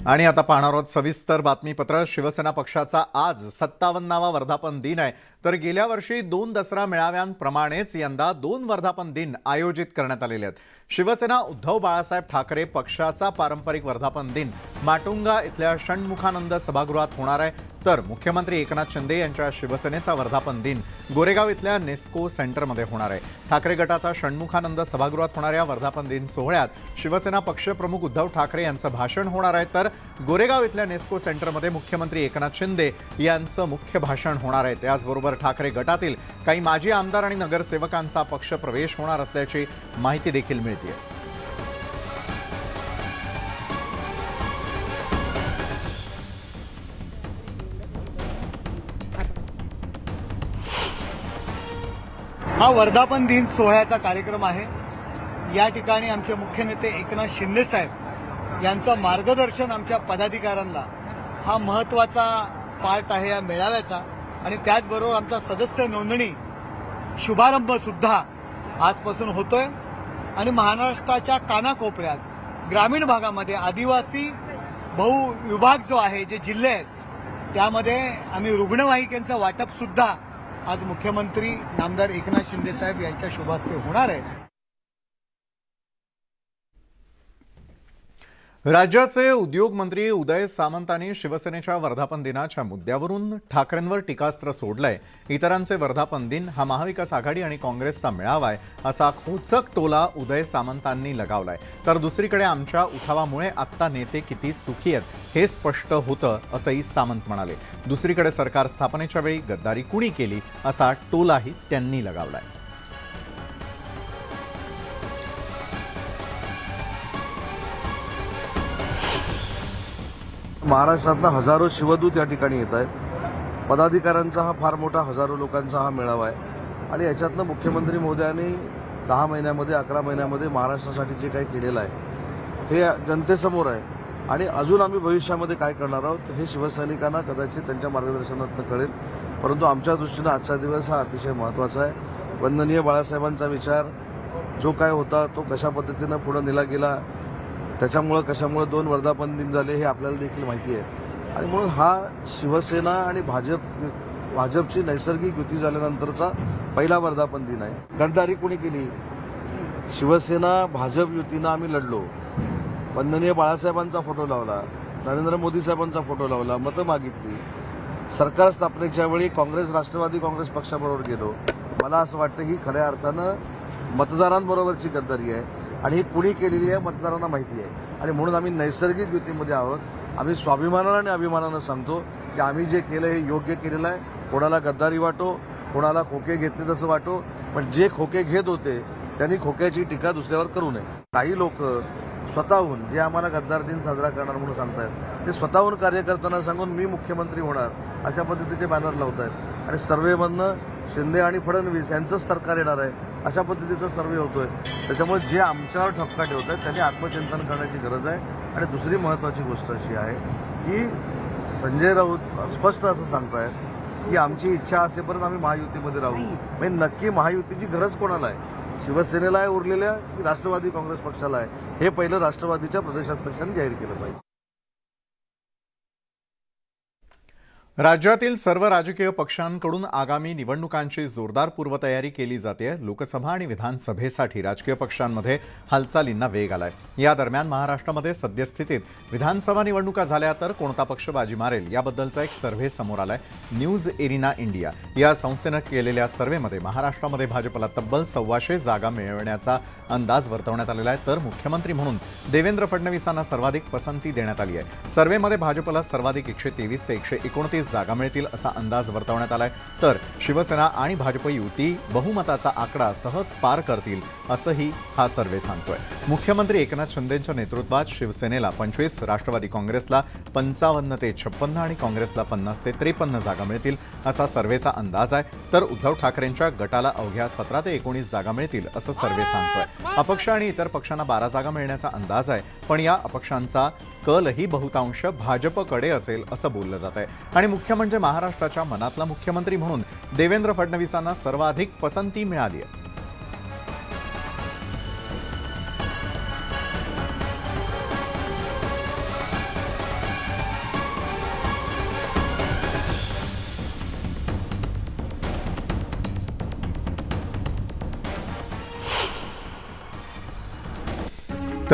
आणि आता पाहणार आहोत सविस्तर बातमीपत्र। शिवसेना पक्षाचा आज 57वा वर्धापन दिन आहे, तर गेल्या वर्षी 2 दसरा मेळाव्यांप्रमाणेच यंदा 2 वर्धापन दिन आयोजित करण्यात आलेले आहेत। शिवसेना उद्धव बाळासाहेब ठाकरे पक्षाचा पारंपरिक वर्धापन दिन माटुंगा इथल्या षण्मुखानंद सभागृहात होणार आहे, तर मुख्यमंत्री एकनाथ शिंदे यांच्या शिवसेनेचा वर्धापन दिन गोरेगाव इथल्या नेस्को सेंटरमध्ये होणार आहे। ठाकरे गटाचा षण्मुखानंद सभागृहात होणाऱ्या वर्धापन दिन सोहळ्यात शिवसेना पक्षप्रमुख उद्धव ठाकरे यांचं भाषण होणार आहे, तर गोरेगाव इथल्या नेस्को सेंटरमध्ये मुख्यमंत्री एकनाथ शिंदे यांचं मुख्य भाषण होणार आहे। त्याचबरोबर ठाकरे गटातील काही माजी आमदार आणि नगरसेवकांचा पक्ष प्रवेश होणार असल्याची माहिती देखील मिळते। हा वर्धापन दिन सोहळ्याचा कार्यक्रम आहे। या ठिकाणी आमचे मुख्य नेते एकनाथ शिंदे साहेब यांचं मार्गदर्शन आमच्या पदाधिकाऱ्यांना हा महत्त्वाचा पार्ट आहे या मेळाव्याचा। आणि त्याचबरोबर आमचा सदस्य नोंदणी शुभारंभ सुद्धा आजपासून होतोय। आणि महाराष्ट्राच्या कानाकोपऱ्यात ग्रामीण भागामध्ये आदिवासी बहुविभाग जो आहे, जे जिल्हे आहेत, त्यामध्ये आम्ही रुग्णवाहिकांचं वाटप सुद्धा आज मुख्यमंत्री नामदार एकनाथ शिंदे साहेब यांच्या शुभ हस्ते होणार आहे। राज्याचे उद्योग मंत्री उदय सामंतांनी शिवसेनेच्या वर्धापन दिनाच्या मुद्द्यावरून ठाकरेंवर टीकास्त्र सोडलंय। इतरांचे वर्धापन दिन हा महाविकास आघाडी आणि काँग्रेसचा मेळावा आहे असा खोचक टोला उदय सामंतांनी लगावलाय। तर दुसरीकडे आमच्या उठावामुळे आत्ता नेते किती सुखी आहेत हे स्पष्ट होतं असंही सामंत म्हणाले। दुसरीकडे सरकार स्थापनेच्या वेळी गद्दारी कुणी केली असा टोलाही त्यांनी लगावलाय। महाराष्ट्रातला हजारो शिवदूत या ठिकाणी येत आहेत। पदाधिकाऱ्यांचा हा फार मोठा हजारो लोकांचा हा मेळावा आहे आणि याच्यातनं मुख्यमंत्री महोदयांनी 10 महिन्यामध्ये 11 महिन्यामध्ये महाराष्ट्रासाठी जे काही केलेलं आहे हे जनतेसमोर आहे। आणि अजून आम्ही भविष्यामध्ये काय करणार आहोत हे शिवसैनिकांना कदाचित त्यांच्या मार्गदर्शनातून कळेल, परंतु आमच्या दृष्टीनं आजचा दिवस हा अतिशय महत्त्वाचा आहे। वंदनीय बाळासाहेबांचा विचार जो काय होता तो कशा पद्धतीनं पुढे नेला गेला, त्याच्यामुळं कशामुळे 2 वर्धापन दिन झाले हे आपल्याला देखील माहिती आहे। आणि म्हणून हा शिवसेना आणि भाजपची नैसर्गिक युती झाल्यानंतरचा पहिला वर्धापन दिन आहे। गद्दारी कोणी केली? शिवसेना भाजप युतीनं आम्ही लढलो, वंदनीय बाळासाहेबांचा फोटो लावला, नरेंद्र मोदी साहेबांचा फोटो लावला, मतं मागितली, सरकार स्थापनेच्या वेळी काँग्रेस राष्ट्रवादी काँग्रेस पक्षाबरोबर गेलो। मला असं वाटतं ही खऱ्या अर्थानं मतदारांबरोबरची गद्दारी आहे आणि ही कुणी केलेली आहे मतदारांना माहिती आहे। आणि म्हणून आम्ही नैसर्गिक युतीमध्ये आहोत। आम्ही स्वाभिमानानं आणि अभिमानानं सांगतो की आम्ही जे केलं हे योग्य केलेलं आहे। कोणाला गद्दारी वाटो, कोणाला खोके घेतले तसं वाटो, पण जे खोके घेत होते त्यांनी खोक्याची टीका दुसऱ्यावर करू नये। काही लोक स्वतःहून जे आम्हाला गद्दार दिन साजरा करणार म्हणून सांगतायत ते स्वतःहून कार्यकर्त्यांना सांगून मी मुख्यमंत्री होणार अशा पद्धतीचे बॅनर लावत आहेत आणि सर्व्हेमधनं शिंदे आणि फडणवीस यांचंच सरकार येणार आहे अशा पद्धतीचा सर्व्हे होतोय। त्याच्यामुळे जे आमच्यावर ठपका ठेवत आहेत त्यांनी आत्मचिंतन करण्याची गरज आहे। आणि दुसरी महत्त्वाची गोष्ट अशी आहे की संजय राऊत स्पष्ट असं सांगतायत की आमची इच्छा असेपर्यंत आम्ही महायुतीमध्ये राहू। म्हणजे नक्की महायुतीची गरज कोणाला आहे? शिवसेनेला आहे उरलेल्या की राष्ट्रवादी काँग्रेस पक्षाला आहे? हे पहिलं राष्ट्रवादीच्या प्रदेशाध्यक्षांनी जाहीर केलं पाहिजे। राज्यातील सर्व राजकीय पक्षांकडून आगामी निवडणुकांची जोरदार पूर्वतयारी केली जाते। लोकसभा आणि विधानसभेसाठी राजकीय पक्षांमध्ये हालचालींना वेग आलाय। या दरम्यान महाराष्ट्रामध्ये सद्यस्थितीत विधानसभा निवडणुका झाल्या तर कोणता पक्ष बाजी मारेल याबद्दलचा एक सर्व्हे समोर आलाय। न्यूज एरिना इंडिया या संस्थेनं केलेल्या सर्व्हेमध्ये महाराष्ट्रामध्ये भाजपला तब्बल 1,400 जागा मिळवण्याचा अंदाज वर्तवण्यात आलेला आहे, तर मुख्यमंत्री म्हणून देवेंद्र फडणवीसांना सर्वाधिक पसंती देण्यात आली आहे। सर्व्हेमध्ये भाजपला सर्वाधिक 123 ते 129 जागा मिळतील असा अंदाज वर्तवण्यात आलाय, तर शिवसेना आणि भाजप युती बहुमताचा आकडा सहज पार करतील असंही हा सर्व्हे सांगतोय। मुख्यमंत्री एकनाथ शिंदेंच्या नेतृत्वात शिवसेनेला 25, राष्ट्रवादी काँग्रेसला 55 ते 56 आणि काँग्रेसला 50 ते 53 जागा मिळतील असा सर्व्हेचा अंदाज आहे, तर उद्धव ठाकरेंच्या गटाला अवघ्या 17 ते 19 जागा मिळतील असं सर्व्हे सांगतोय। अपक्ष आणि इतर पक्षांना 12 जागा मिळण्याचा अंदाज आहे, पण या अपक्षांचा कलही बहुतांश भाजपकडे असेल असं बोललं जात आहे। आणि मुख्य म्हणजे महाराष्ट्राच्या मनातला मुख्यमंत्री म्हणून देवेंद्र फडणवीसांना सर्वाधिक पसंती मिळाली आहे।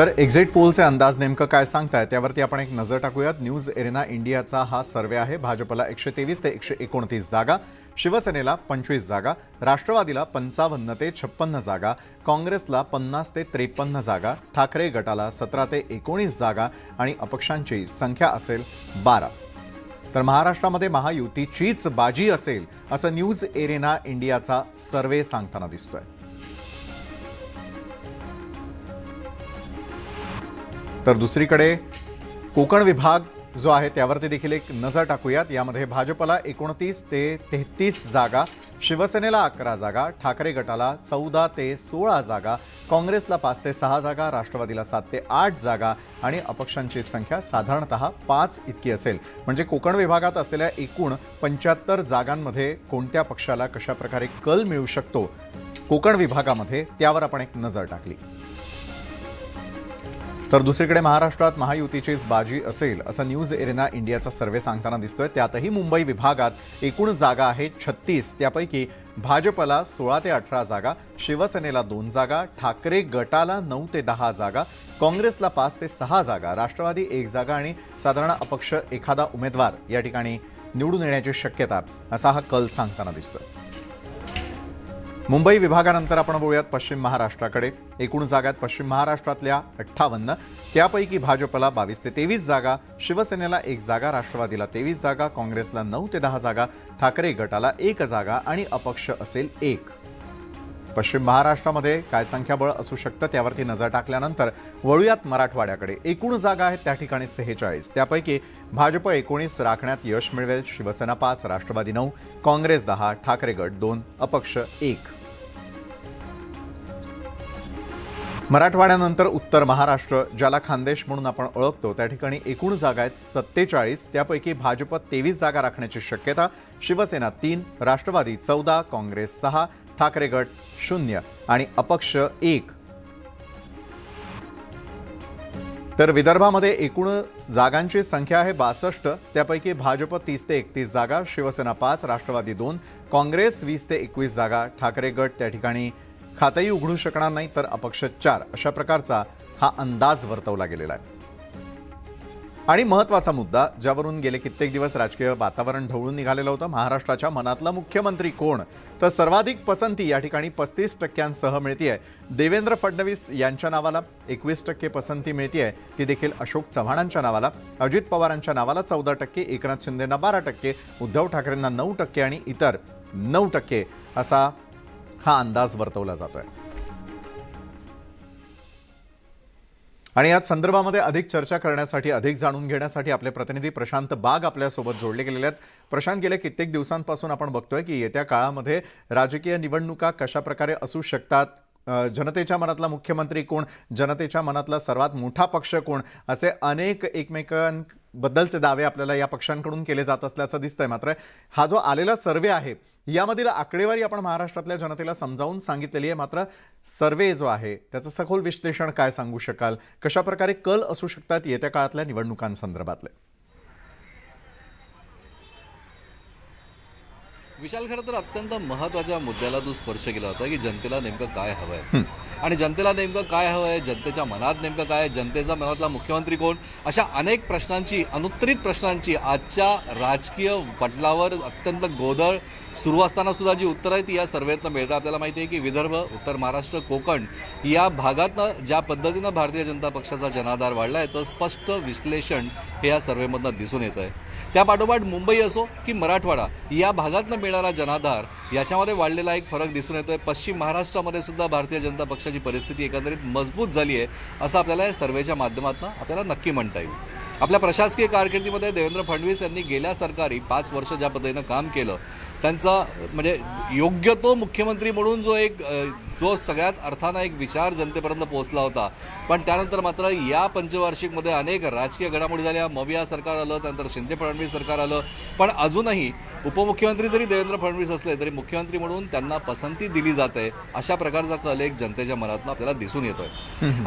तर एक्झिट पोलचे अंदाज नेमकं काय सांगताय त्यावरती आपण एक नजर टाकूयात. न्यूज एरेना इंडियाचा हा सर्वे आहे. भाजपला 123 ते 129 जागा, शिवसेनेला 25 जागा, राष्ट्रवादीला 55 ते 56 जागा, काँग्रेसला 50 ते 53 जागा, ठाकरे गटाला 17 ते 19 जागा आणि अपक्षांची संख्या असेल 12. तर महाराष्ट्रामध्ये महायुतीचीच बाजी असेल असं न्यूज एरेना इंडियाचा सर्वे सांगताना दिसतोय. तर दुसरीकडे कोकण विभाग जो आहे त्यावरती देखील एक नजर टाकूयात. यामध्ये भाजपला 29 ते 33 जागा, शिवसेनेला 11 जागा, ठाकरे गटाला 14 ते 16 जागा, काँग्रेसला 5 ते 6 जागा, राष्ट्रवादीला 7 ते 8 जागा आणि अपक्षांची संख्या साधारणतः 5 इतकी असेल. म्हणजे कोकण विभागात असलेल्या एकूण 75 जागांमध्ये कोणत्या पक्षाला कशा प्रकारे कल मिळू शकतो कोकण विभागामध्ये त्यावर आपण एक नजर टाकली. तर दुसरीकडे महाराष्ट्रात महायुतीचीच बाजी असेल असं न्यूज एरेना इंडियाचा सर्वे सांगताना दिसतोय. त्यातही मुंबई विभागात एकूण जागा आहेत 36. त्यापैकी भाजपला 16 ते 18 जागा, शिवसेनेला 2 जागा, ठाकरे गटाला 9 ते 10 जागा, काँग्रेसला 5 ते 6 जागा, राष्ट्रवादी 1 जागा आणि साधारण अपक्ष एखादा उमेदवार या ठिकाणी निवडून येण्याची शक्यता असा हा कल सांगताना दिसतोय. मुंबई विभागानंतर आपण बोलूयात पश्चिम महाराष्ट्राकडे. एकूण जागात पश्चिम महाराष्ट्रातल्या 58, त्यापैकी भाजपला 22 ते 23 जागा, शिवसेनेला 1 जागा, राष्ट्रवादीला 23 जागा, काँग्रेसला 9 ते 10 जागा, ठाकरे गटाला 1 जागा आणि अपक्ष असेल 1. पश्चिम महाराष्ट्रामध्ये काय संख्याबळ असू शकतं त्यावरती नजर टाकल्यानंतर वळूयात मराठवाड्याकडे. एकूण जागा आहेत त्या ठिकाणी 46, त्यापैकी भाजप 19 राखण्यात यश मिळवेल, शिवसेना 5, राष्ट्रवादी 9, काँग्रेस 10, ठाकरे गट 2, अपक्ष 1. मराठवाड्यानंतर उत्तर महाराष्ट्र, ज्याला खानदेश म्हणून आपण ओळखतो, त्या ठिकाणी एकूण जागा आहेत 47, त्यापैकी भाजप 23 जागा राखण्याची शक्यता, शिवसेना 3, राष्ट्रवादी 14, काँग्रेस 6, ठाकरे गट 0 आणि अपक्ष 1. तर विदर्भामध्ये एकूण जागांची संख्या आहे 62, त्यापैकी भाजप 30 ते 31 जागा, शिवसेना 5, राष्ट्रवादी 2, काँग्रेस 20 ते 21 जागा, ठाकरे गट त्या ठिकाणी खातंही उघडू शकणार नाही, तर अपक्ष 4. अशा प्रकारचा हा अंदाज वर्तवला गेलेला आहे. आणि महत्त्वाचा मुद्दा ज्यावरून गेले कित्येक दिवस राजकीय वातावरण ढवळून निघालेलं होतं, महाराष्ट्राच्या मनातला मुख्यमंत्री कोण, तर सर्वाधिक पसंती या ठिकाणी 35% मिळतीये देवेंद्र फडणवीस यांच्या नावाला, 21% पसंती मिळतीये ती देखील अशोक चव्हाणांच्या नावाला, अजित पवारांच्या नावाला 14%, एकनाथ शिंदेंना 12%, उद्धव ठाकरेंना 9% आणि इतर 9% असा हा अंदाज वर्तवला जातोय. आणि याच संदर्भामध्ये अधिक चर्चा करण्यासाठी, अधिक जाणून घेण्यासाठी आपले प्रतिनिधी प्रशांत बाग आपल्यासोबत जोडले गेलेले आहेत. प्रशांत, गेल्या कित्येक दिवसांपासून आपण बघतोय की येत्या काळामध्ये राजकीय निवडणुका कशा प्रकारे असू शकतात, जनतेच्या मनातला मुख्यमंत्री कोण, जनतेच्या मनातला सर्वात मोठा पक्ष कोण, असे अनेक एकमेकांबद्दलचे दावे आपल्याला या पक्षांकडून केले जात असल्याचं दिसतंय. मात्र हा जो आलेला सर्वे आहे यामधील आकडेवारी आपण महाराष्ट्रातल्या जनतेला समजावून सांगितलेली आहे. मात्र सर्वे जो आहे त्याचं सखोल विश्लेषण काय सांगू शकाल, कशा प्रकारे कल असू शकतात येत्या काळातल्या निवडणुकांसंदर्भातले? विशाल, खरं तर अत्यंत महत्त्वाच्या मुद्द्याला तू स्पर्श केला होता की जनतेला नेमकं काय हवं आहे आणि जनतेला नेमकं काय हवं आहे, जनतेच्या मनात नेमकं काय आहे, जनतेचा मनातला मुख्यमंत्री कोण, अशा अनेक प्रश्नांची, अनुत्तरित प्रश्नांची आजच्या राजकीय पटलावर अत्यंत गोंधळ सुरू असताना सुद्धा जी उत्तरं आहेत ती या सर्वेतनं मिळतात. आपल्याला माहिती आहे की विदर्भ, उत्तर महाराष्ट्र, कोकण या भागातनं ज्या पद्धतीनं भारतीय जनता पक्षाचा जनाधार वाढला याचं स्पष्ट विश्लेषण हे या सर्वेमधनं दिसून येतं आहे. त्यापाठोपाठ मुंबई असो की मराठवाडा या भागातनं मिळणारा जनाधार याच्यामध्ये वाढलेला एक फरक दिसून येतोय. पश्चिम महाराष्ट्रामध्ये सुद्धा भारतीय जनता पक्षाची परिस्थिती एकंदरीत मजबूत झाली आहे असं आपल्याला या सर्वेच्या माध्यमातून आपल्याला नक्की म्हणता येईल. आपल्या प्रशासकीय कारकिर्दीमध्ये देवेंद्र फडणवीस यांनी गेल्या सरकारी 5 वर्ष ज्या पद्धतीनं काम केलं, त्यांचा म्हणजे योग्य तो मुख्यमंत्री म्हणून जो सगळ्यात अर्थानं एक विचार जनतेपर्यंत पोहोचला होता. पण त्यानंतर मात्र या पंचवार्षिकमध्ये अनेक राजकीय घडामोडी झाल्या. मविया सरकार आलं, त्यानंतर शिंदे फडणवीस सरकार आलं, पण अजूनही उपमुख्यमंत्री जरी देवेंद्र फडणवीस असले तरी मुख्यमंत्री म्हणून त्यांना पसंती दिली जाते. अशा प्रकारचा कल एक जनतेच्या मनातून आपल्याला दिसून येतोय.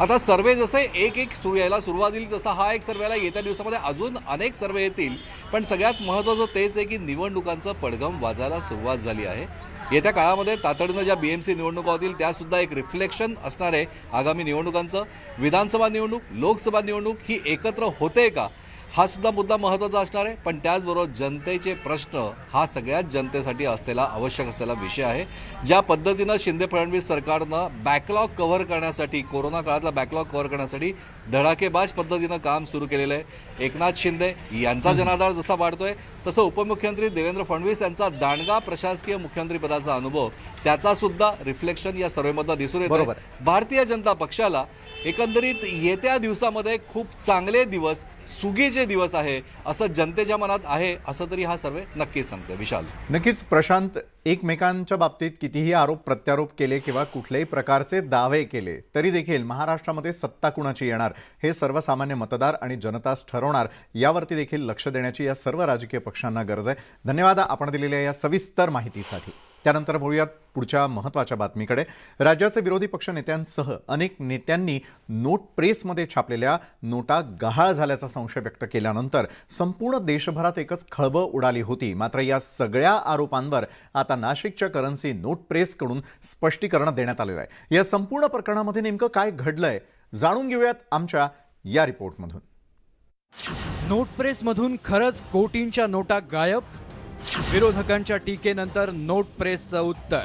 आता सर्वे जसे एक सुरू यायला सुरुवात दिली तसा हा एक सर्वेला येत्या दिवसामध्ये अजून अनेक सर्वे येतील. पण सगळ्यात महत्त्वाचं तेच आहे की निवडणुकांचं पडघम वाजायला सुरुवात झाली आहे येत्या काळामध्ये तातडीनं ज्या BMC निवडणुका होतील त्यासुद्धा एक रिफ्लेक्शन असणार आहे आगामी निवडणुकांचं. विधानसभा निवडणूक, लोकसभा निवडणूक ही एकत्र होते का, हा सुद्धा मुद्दा महत्त्वाचा असणार आहे. पण त्याचबरोबर जनतेचे प्रश्न हा सगळ्यात जनतेसाठी असलेला आवश्यक असलेला विषय आहे. ज्या पद्धतीनं शिंदे फडणवीस सरकारनं बॅकलॉग कव्हर करण्यासाठी, कोरोना काळातला बॅकलॉग कव्हर करण्यासाठी धडाकेबाज पद्धतीनं काम सुरू केलेलं आहे. एकनाथ शिंदे यांचा जनाधार जसा वाढतोय तसं उपमुख्यमंत्री देवेंद्र फडणवीस यांचा दांडगा प्रशासकीय मुख्यमंत्रीपदाचा अनुभव त्याचा सुद्धा रिफ्लेक्शन या सर्वेमधनं दिसून येतं. बरोबर. भारतीय जनता पक्षाला एकंदरीत येत्या दिवसामध्ये खूप चांगले दिवस, सुगीचे दिवस आहे असं जनतेच्या मनात आहे, असं तरी हा सर्वे नक्कीच सांगतोय. विशाल. नक्कीच प्रशांत, एकमेकांच्या बाबतीत कितीही आरोप प्रत्यारोप केले किंवा कुठल्याही प्रकारचे दावे केले तरी देखील महाराष्ट्रामध्ये सत्ता कुणाची येणार हे सर्वसामान्य मतदार आणि जनताच ठरवणार, यावरती देखील लक्ष देण्याची या सर्व राजकीय पक्षांना गरज आहे. धन्यवाद आपण दिलेल्या या सविस्तर माहितीसाठी. त्यानंतर बोलूयात पुढच्या महत्त्वाच्या बातमीकडे. राज्याचे विरोधी पक्ष नेत्यांसह अनेक नेत्यांनी नोट प्रेसमध्ये छापलेल्या नोटा गहाळ झाल्याचा संशय व्यक्त केल्यानंतर संपूर्ण देशभरात एकच खळबळ उडाली होती. मात्र या सगळ्या आरोपांवर आता नाशिकच्या करन्सी नोट प्रेसकडून स्पष्टीकरण देण्यात आलेलं आहे. या संपूर्ण प्रकरणामध्ये नेमकं काय घडलंय जाणून घेऊयात आमच्या या रिपोर्टमधून. नोट प्रेसमधून खरंच कोटींच्या नोटा गायब? विरोधकांच्या टीकेनंतर नोट प्रेसचं उत्तर.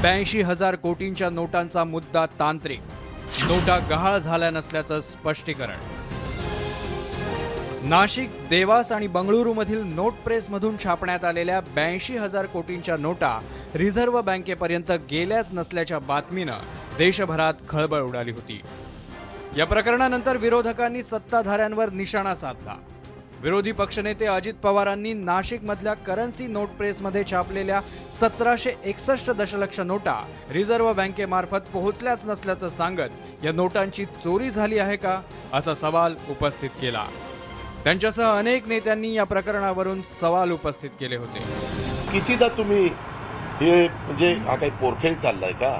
82,000 कोटींच्या नोटांचा मुद्दा तांत्रिक, नोटा गहाळ झाल्या नसल्याचं स्पष्टीकरण. नाशिक, देवास आणि बंगळुरूमधील नोट प्रेसमधून छापण्यात आलेल्या 82,000 कोटींच्या नोटा रिझर्व्ह बँकेपर्यंत गेल्याच नसल्याच्या बातमीनं देशभरात खळबळ उडाली होती. या प्रकरणानंतर विरोधकांनी सत्ताधाऱ्यांवर निशाणा साधला. विरोधी पक्षनेते अजित पवारांनी नाशिकमधल्या करन्सी नोट प्रेसमध्ये छापलेल्या 1761 दशलक्ष नोटा रिझर्व्ह बँकेमार्फत पोहोचल्याच नसल्याचं सांगत या नोटांची चोरी झाली आहे का असा सवाल उपस्थित केला. त्यांच्यासह अनेक नेत्यांनी या प्रकरणावरून सवाल उपस्थित केले होते. कितीदा तुम्ही हे म्हणजे हा काही पोरखेळ चाललाय का,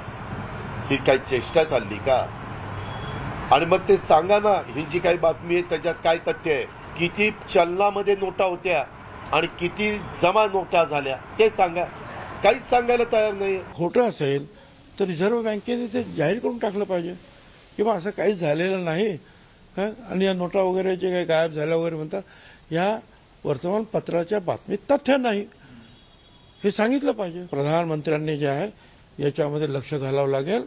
ही काही चेष्टा चालली का? आणि मग ते सांगा ना, ही जी काही बातमी आहे त्याच्यात काय तथ्य आहे, किती चलनामध्ये नोटा होत्या आणि किती जमा नोटा झाल्या ते सांगा. काहीच सांगायला तयार नाही. खोटं असेल तर रिझर्व्ह बँकेने ते जाहीर करून टाकलं पाहिजे किंवा असं काहीच झालेलं नाही. आणि या नोटा वगैरे जे काही गायब झाल्या वगैरे म्हणतात, या वर्तमानपत्राच्या बातमीत तथ्य नाही हे सांगितलं पाहिजे. प्रधानमंत्र्यांनी जे आहे याच्यामध्ये लक्ष घालावं लागेल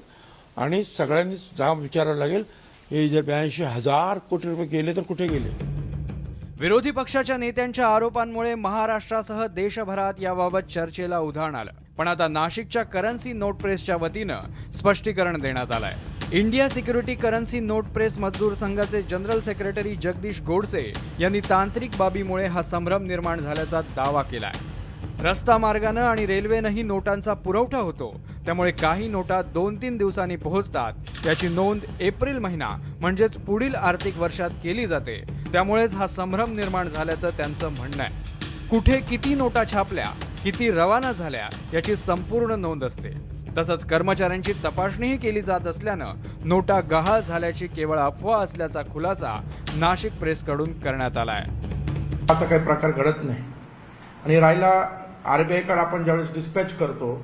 आणि सगळ्यांनी जाम विचारावं लागेल, हे जर 82,000 कोटी रुपये गेले तर कुठे गेले. विरोधी पक्षाच्या नेत्यांच्या आरोपांमुळे महाराष्ट्रासह देशभरात याबाबत चर्चेला उधाण आलं. पण आता नाशिकच्या करन्सी नोट प्रेसच्या वतीनं स्पष्टीकरण देण्यात आलंय. India security currency note press मजदूर संघाचे जनरल सेक्रेटरी जगदीश गोडसे यांनी तांत्रिक बाबीमुळे हा संभ्रम निर्माण झाल्याचा दावा केलाय. रस्ता मार्गानं आणि रेल्वेनंही नोटांचा पुरवठा होतो, त्यामुळे काही नोटा 2-3 दिवसांनी पोहोचतात. याची नोंद एप्रिल महिना म्हणजेच पुढील आर्थिक वर्षात केली जाते. त्यामुळेच हा संभ्रम निर्माण झाल्याचं त्यांचं म्हणणं आहे. कुठे किती नोटा छापल्या, किती रवाना झाल्या याची संपूर्ण नोंद असते. तसंच कर्मचाऱ्यांची तपासणीही केली जात असल्यानं नोटा गहाळ झाल्याची केवळ अफवा असल्याचा खुलासा नाशिक प्रेसकडून करण्यात आलाय. असा काही प्रकार घडत नाही. आणि राहिला RBIकडे आपण ज्यावेळेस डिस्पॅच करतो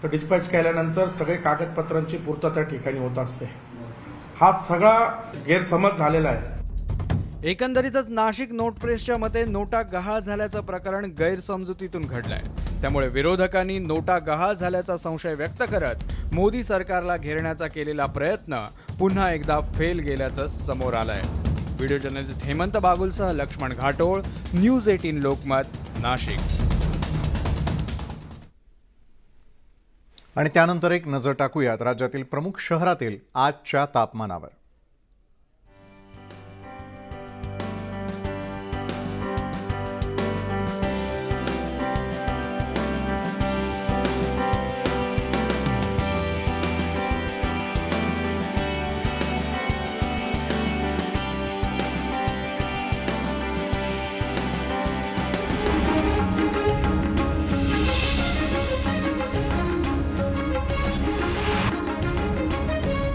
तर डिस्पॅच केल्यानंतर सगळे कागदपत्रांची पूर्तता ठिकाणी होत असते. हा सगळा गैरसमज झालेला आहे. एकंदरीतच नाशिक नोट प्रेसच्या मते नोटा गहाळ झाल्याचं प्रकरण गैरसमजुतीतून घडलंय. त्यामुळे विरोधकांनी नोटा गहाळ झाल्याचा संशय व्यक्त करत मोदी सरकारला घेरण्याचा केलेला प्रयत्न पुन्हा एकदा फेल गेल्याचं समोर आलंय. व्हिडिओ जर्नलिस्ट हेमंत बागुलसह लक्ष्मण घाटोळ, न्यूज 18 लोकमत, नाशिक. आणि त्यानंतर एक नजर टाकूयात राज्यातील प्रमुख शहरातील आजच्या तापमानावर.